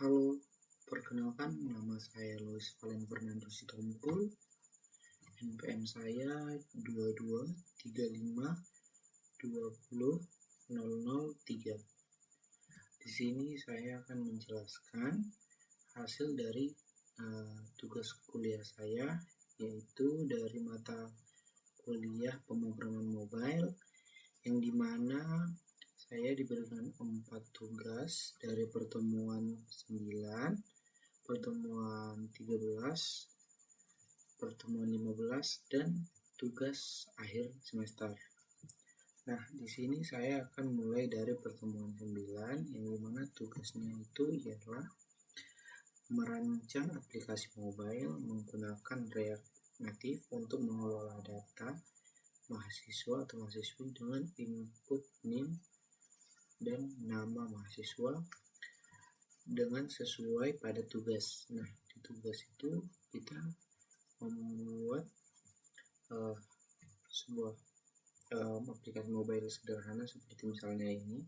Halo, perkenalkan nama saya Louis Valen Fernando Sitompul. NPM saya 2235200003. Di sini saya akan menjelaskan hasil dari tugas kuliah saya, yaitu dari mata kuliah pemrograman mobile, yang dimana saya diberikan 4 tugas dari pertemuan 9, pertemuan 13, pertemuan 15, dan tugas akhir semester. Nah, di sini saya akan mulai dari pertemuan 9, yang dimana tugasnya itu ialah merancang aplikasi mobile menggunakan React Native untuk mengelola data mahasiswa atau mahasiswi dengan input NIM dan nama mahasiswa dengan sesuai pada tugas. Nah, di tugas itu kita membuat sebuah aplikasi mobile sederhana seperti misalnya ini.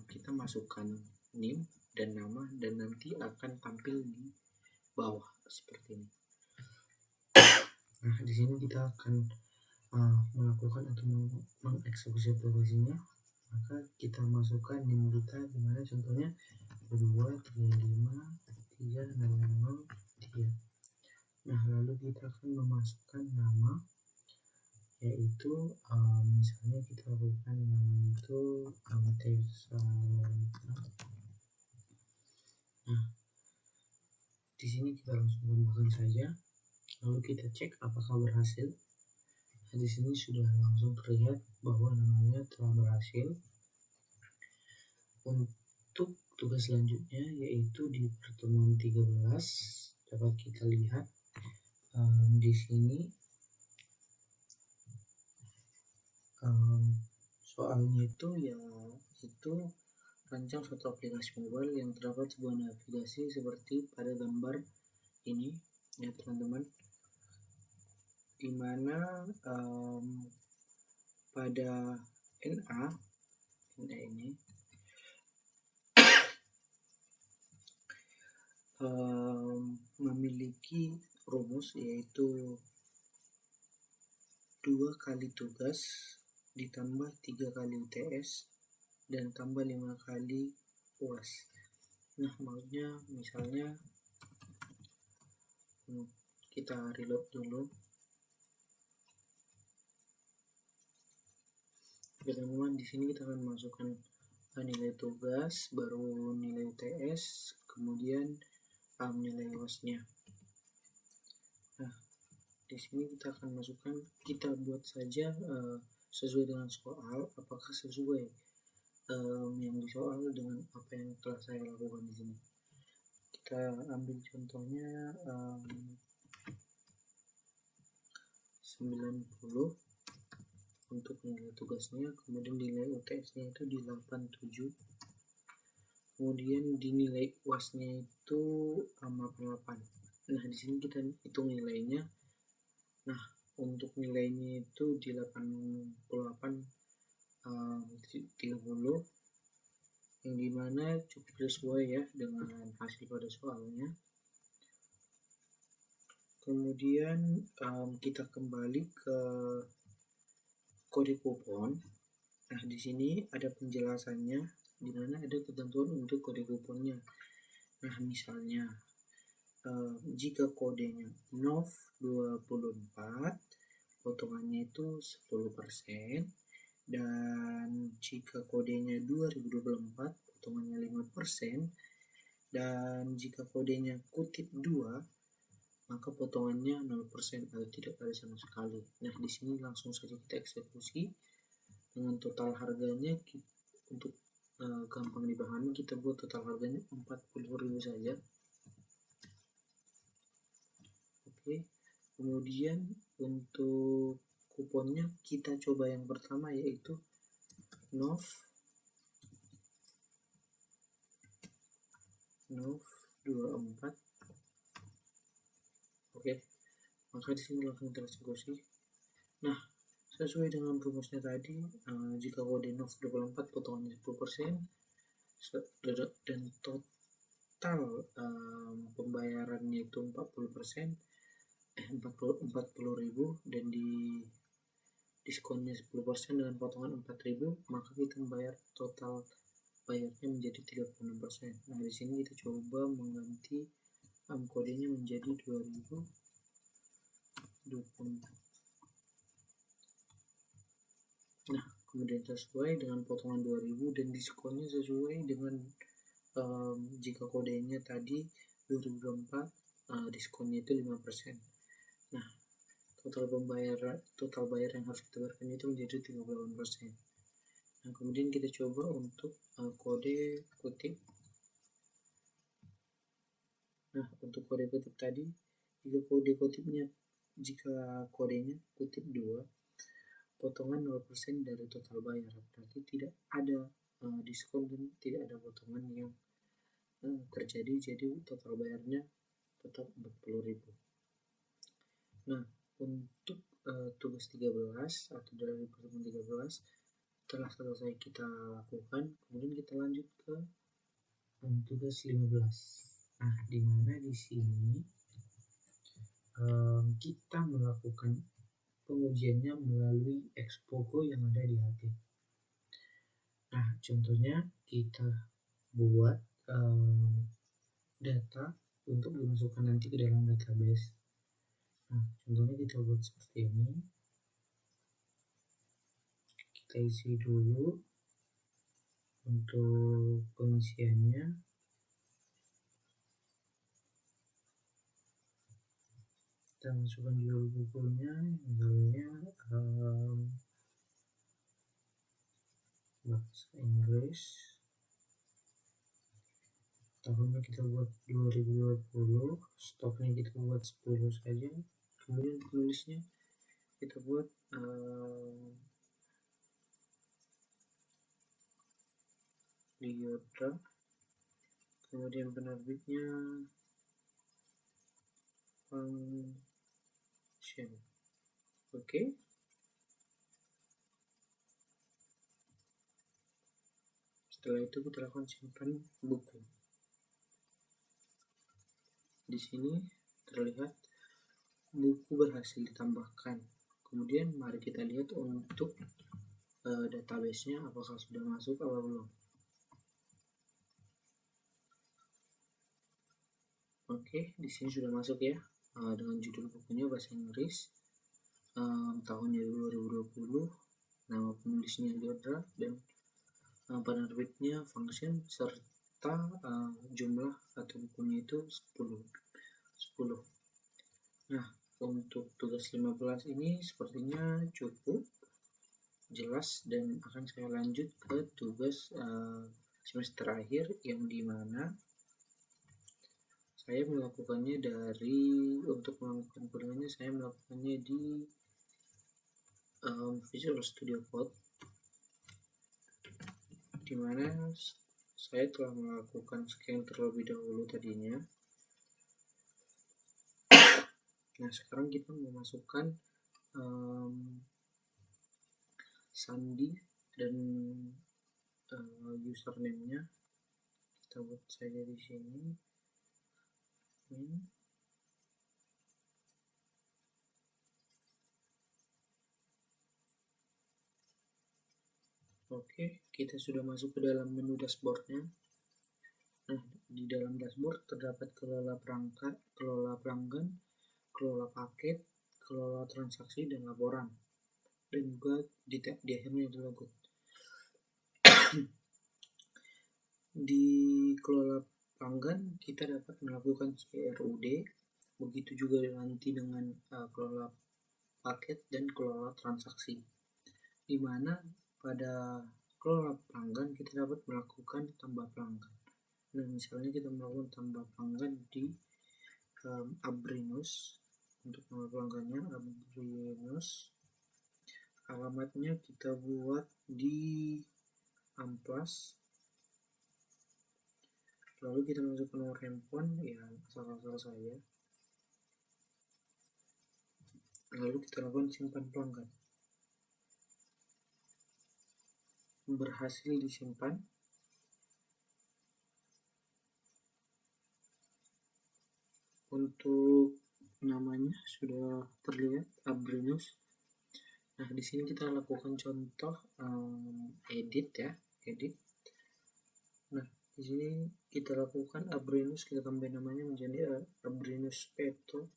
Kita masukkan NIM dan nama, dan nanti akan tampil di bawah seperti ini. Nah, di sini kita akan melakukan atau mengeksekusi aplikasinya. Maka kita masukkan NIM kita, dimana contohnya 2353003. Nah, lalu kita akan memasukkan nama, yaitu misalnya kita lakukan namanya itu Tesalonika. Nah, di sini kita langsung tambahkan saja, lalu kita cek apakah berhasil. Nah, di sini sudah langsung terlihat bahwa namanya telah berhasil. Untuk tugas selanjutnya, yaitu di pertemuan 13, dapat kita lihat di sini soalnya itu rancang suatu aplikasi mobile yang terdapat sebuah navigasi seperti pada gambar ini ya teman-teman, dimana pada NA ini memiliki rumus, yaitu 2 kali tugas ditambah 3 kali UTS dan tambah 5 kali UAS. Nah, maksudnya misalnya kita reload dulu. Teman-teman, di sini kita akan masukkan nilai tugas, baru nilai UTS, kemudian nilai UAS-nya. Nah, di sini kita akan masukkan, kita buat saja sesuai dengan soal, apakah sesuai yang disoal dengan apa yang telah saya lakukan di sini. Kita ambil contohnya 90 untuk nilai tugasnya, kemudian nilai UTS-nya itu di 87, kemudian di nilai UAS-nya itu 88. Nah, di sini kita hitung nilainya. Nah, untuk nilainya itu di 88,30, yang dimana cukup sesuai ya dengan hasil pada soalnya. Kemudian kita kembali ke kode kupon. Nah, di sini ada penjelasannya, di mana ada ketentuan untuk kode kuponnya. Nah, misalnya jika kodenya NOV24, potongannya itu 10%, dan jika kodenya 2024, potongannya 5%, dan jika kodenya kutip 2, maka potongannya 0% atau tidak ada sama sekali. Nah, di sini langsung saja kita eksekusi dengan total harganya. Untuk gampang dipahami, kita buat total harganya 40.000 saja. Oke. Kemudian untuk kuponnya kita coba yang pertama, yaitu NOV24. Oke, maka di sini langsung tereksekusi. Nah, sesuai dengan rumusnya tadi, jika kode NOV24 potongannya 10%, dan total pembayarannya itu 40%, 40.000 dan di diskonnya 10% dengan potongan 4.000, maka kita membayar total bayarnya menjadi 36%. Nah, di sini kita coba mengganti kodenya menjadi 2024. Nah, kemudian sesuai dengan potongan 2000 dan diskonnya sesuai dengan jika kodenya tadi 2024, diskonnya itu 5%. Nah, total bayar yang harus kita bayarkan itu menjadi 38%. Nah, kemudian kita coba untuk kode kutip. Nah, untuk kode kutip tadi, jika kodenya kutip 2, potongan 0% dari total bayar, berarti tidak ada diskon dan tidak ada potongan yang terjadi, jadi total bayarnya tetap 40.000. Nah, untuk tugas 13 atau dari pertemuan 13 setelah selesai kita lakukan, kemudian kita lanjut ke tugas 15. Nah, dimana di sini kita melakukan pengujiannya melalui Xpogo yang ada di HP. Nah, contohnya kita buat data untuk dimasukkan nanti ke dalam database. Nah, contohnya kita buat seperti ini. Kita isi dulu untuk pengisiannya. Kita masukkan dulu bukunya, misalnya bahasa Inggris. Tahunnya kita buat 2020, stoknya kita buat 10 saja. Kemudian penulisnya kita buat Lyodra. Kemudian penerbitnya Function. Oke. Setelah itu kita lakukan simpan buku. Di sini terlihat buku berhasil ditambahkan. Kemudian mari kita lihat untuk database-nya apakah sudah masuk atau belum. Oke, di sini sudah masuk ya, dengan judul bukunya bahasa Inggris, tahunnya 2020, nama penulisnya Lyodra, dan penerbitnya Function, serta jumlah atau bukunya itu 10. Nah, untuk tugas 15 ini sepertinya cukup jelas, dan akan saya lanjut ke tugas semester akhir, yang dimana saya melakukannya untuk melakukan codingannya saya melakukannya di Visual Studio Code, dimana saya telah melakukan scan terlebih dahulu tadinya. Nah, sekarang kita memasukkan sandi dan username-nya. Kita buat saja di sini. Oke, kita sudah masuk ke dalam menu dashboardnya. Nah, di dalam dashboard terdapat kelola perangkat, kelola pelanggan, kelola paket, kelola transaksi, dan laporan. Dan juga di akhirnya ada logout. Di kelola pelanggan kita dapat melakukan CRUD, begitu juga nanti dengan kelola paket dan kelola transaksi, di mana pada kelola pelanggan kita dapat melakukan tambah pelanggan. Nah, misalnya kita melakukan tambah pelanggan di Abrinus. Untuk nama pelanggannya Abrinus, alamatnya kita buat di Amplas, lalu kita masukkan nomor handphone, ya asal-asal saya, lalu kita lakukan simpan pelanggan. Berhasil disimpan. untuk namanya sudah terlihat Abrinus. Nah, di sini kita lakukan contoh edit ya, edit. Nah, di sini kita lakukan Abrinus, kita tambah namanya menjadi Abrinus Peto,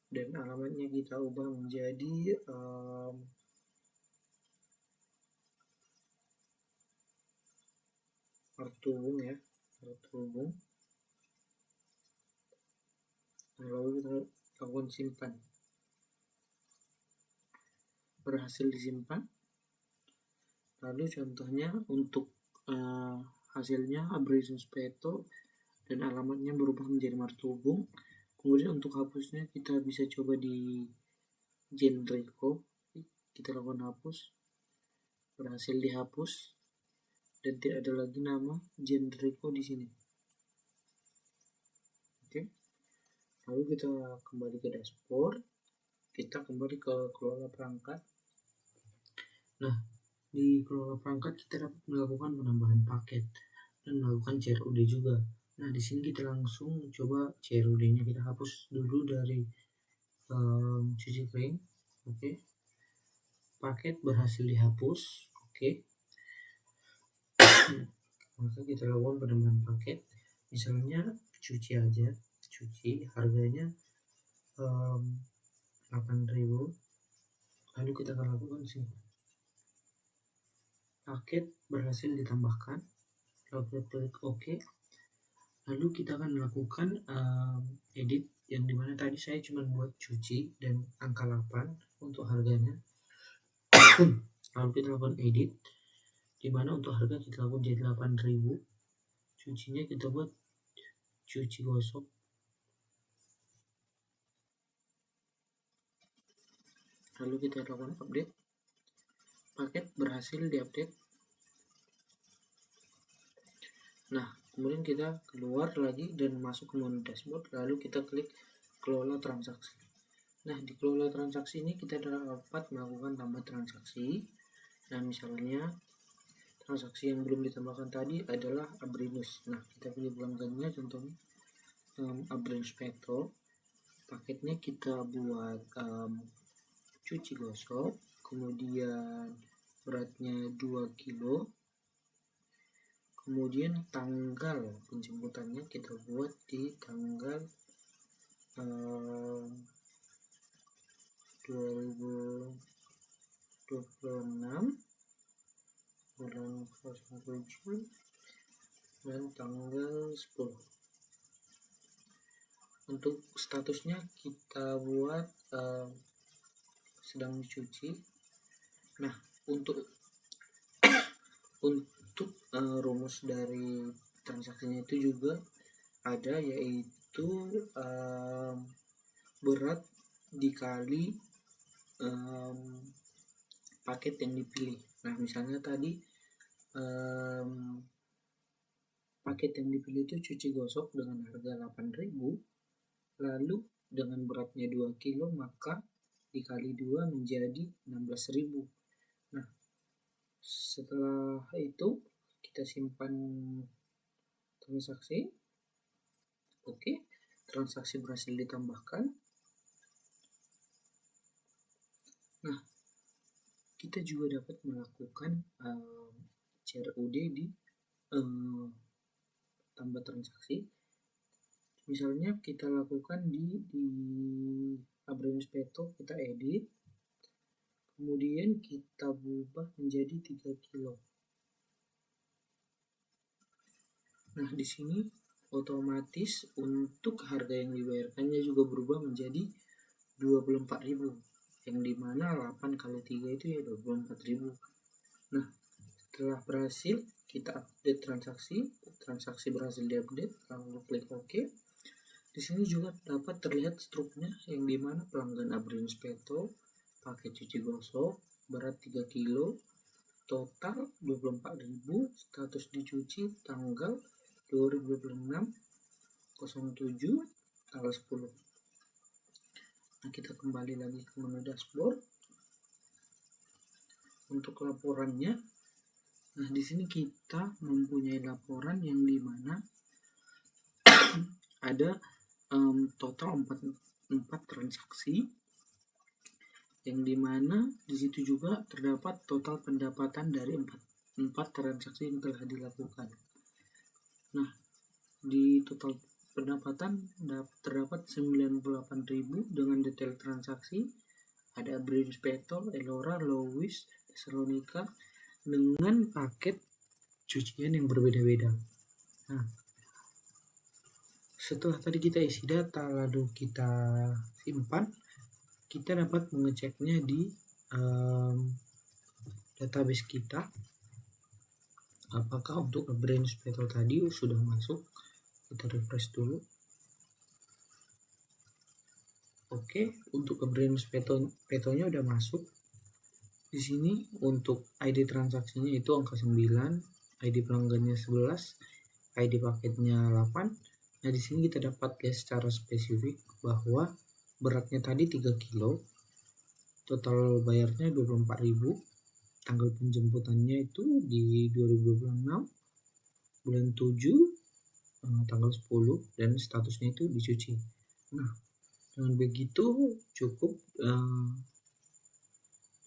dan alamatnya kita ubah menjadi Martubung ya, Martubung. Lalu kita lakukan simpan. Berhasil disimpan. Lalu contohnya untuk hasilnya Abrinus Peto dan alamatnya berubah menjadi Martubung. Kemudian untuk hapusnya kita bisa coba di Genreco, kita lakukan hapus, berhasil dihapus dan tidak ada lagi nama Genreco di sini. Oke. Lalu kita kembali ke dashboard, kita kembali ke kelola perangkat. Nah, di kelola perangkat kita dapat melakukan penambahan paket dan melakukan CRUD juga. Nah, di sini kita langsung coba CRUD-nya kita hapus dulu dari cuci kering. Oke. Paket berhasil dihapus. Oke. Maka kita lakukan penambahan paket. Misalnya cuci aja, cuci harganya 8.000. Lalu kita akan lakukan sini. Paket berhasil ditambahkan. Lalu klik OK. Lalu kita akan melakukan edit, yang dimana tadi saya cuma buat cuci dan angka 8 untuk harganya. Lalu kita lakukan edit, dimana untuk harga kita lakukan jadi 8.000. Cucinya kita buat cuci gosok. Lalu kita lakukan update. Paket berhasil diupdate. Nah, kemudian kita keluar lagi dan masuk ke menu dashboard, lalu kita klik kelola transaksi. Nah, di kelola transaksi ini kita dapat melakukan tambah transaksi. Nah, misalnya transaksi yang belum ditambahkan tadi adalah Abrinus. Nah, kita pilih pelanggannya, contohnya Abrinus Peto. Paketnya kita buat cuci gosok, kemudian beratnya 2 kilo. Kemudian tanggal penjemputannya kita buat di tanggal 2026 bulan 07 dan tanggal 10. Untuk statusnya kita buat sedang dicuci. Nah, untuk rumus dari transaksinya itu juga ada, yaitu berat dikali paket yang dipilih. Nah, misalnya tadi paket yang dipilih itu cuci gosok dengan harga 8.000, lalu dengan beratnya 2 kilo, maka dikali 2 menjadi 16.000. Nah, setelah itu kita simpan transaksi. Oke, transaksi berhasil ditambahkan. Nah, kita juga dapat melakukan CRUD di tambah transaksi. Misalnya kita lakukan di Abrinus Peto, kita edit, kemudian kita ubah menjadi 3 kilo. Nah, di sini otomatis untuk harga yang dibayarkannya juga berubah menjadi 24.000, yang dimana 8 kali 3 itu ya 24.000. Nah, setelah berhasil kita update transaksi berhasil diupdate, lalu klik OK. Di sini juga dapat terlihat struknya, yang dimana pelanggan Abrinus Peto pakai cuci gosok berat 3 kilo, total 24.000, status dicuci tanggal 2026/07 tanggal 10. Nah, kita kembali lagi ke menu dashboard. Untuk laporannya, nah di sini kita mempunyai laporan yang dimana ada total 4 transaksi, yang dimana di situ juga terdapat total pendapatan dari 4 transaksi yang telah dilakukan. Nah, di total pendapatan terdapat 98.000 dengan detail transaksi. Ada Brain Petal, Elora, Lois, Thessalonica dengan paket cucian yang berbeda-beda. Nah, setelah tadi kita isi data lalu kita simpan, kita dapat mengeceknya di database kita. Apakah untuk Brain Petal tadi sudah masuk? Kita refresh dulu. Oke, untuk ke Brain Petal-nya udah masuk. Di sini untuk ID transaksinya itu angka 9, ID pelanggannya 11, ID paketnya 8. Nah, di sini kita dapat lihat secara spesifik bahwa beratnya tadi 3 kilo, total bayarnya 24.000, tanggal penjemputannya itu di 2026 bulan 7 tanggal 10, dan statusnya itu dicuci. Nah, dengan begitu cukup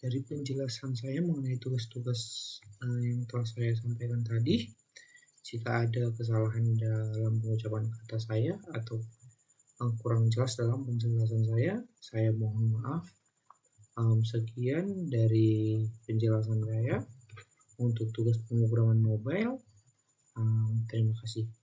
dari penjelasan saya mengenai tugas-tugas yang telah saya sampaikan tadi. Jika ada kesalahan dalam pengucapan kata saya atau kurang jelas dalam penjelasan saya mohon maaf. Sekian dari penjelasan saya untuk tugas pemrograman mobile. Terima kasih.